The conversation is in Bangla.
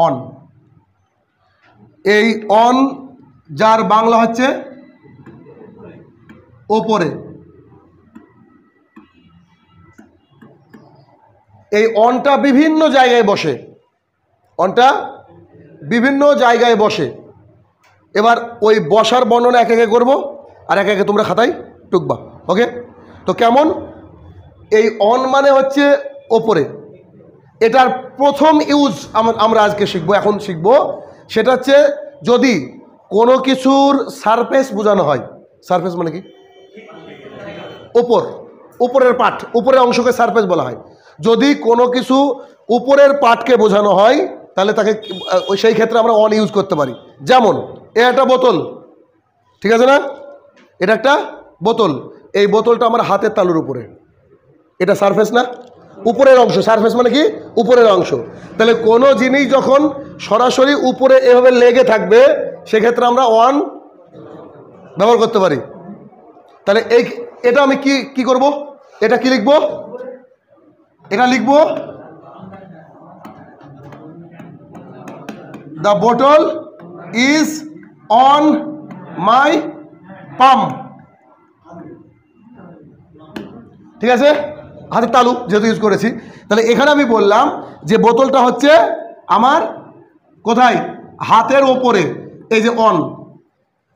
অন। এই অন যার বাংলা হচ্ছে ওপরে। এই অনটা বিভিন্ন জায়গায় বসে, অনটা বিভিন্ন জায়গায় বসে। এবার ওই বসার বর্ণনা একে একে করবো, আর একে একে তোমরা খাতায় টুকবা। ওকে? তো কেমন? এই অন মানে হচ্ছে ওপরে। এটার প্রথম ইউজ আমরা আজকে শিখবো, এখন শিখবো। সেটা হচ্ছে যদি কোনো কিছুর সারফেস বোঝানো হয়। সারফেস মানে কি? উপর, উপরের পার্ট, উপরের অংশকে সারফেস বলা হয়। যদি কোনো কিছু উপরের পার্টকে বোঝানো হয় তাহলে তাকে সেই ক্ষেত্রে আমরা অন ইউজ করতে পারি। যেমন এটা বোতল, ঠিক আছে না? এটা একটা বোতল। এই বোতলটা আমার হাতের তালুর উপরে, এটা সারফেস না? উপরের অংশ। সারফেস মানে কি? উপরের অংশ। তাহলে কোনো জিনিস যখন সরাসরি উপরে এভাবে লেগে থাকবে সেক্ষেত্রে আমরা অন ব্যবহার করতে পারি। তাহলে এটা আমি কি করব? এটা কি লিখব? এটা লিখব the bottle is on my palm. ঠিক আছে? হাতের তালু যেহেতু ইউজ করেছি, তাহলে এখানে আমি বললাম যে বোতলটা হচ্ছে আমার কোথায়? হাতের ওপরে। এই যে অন,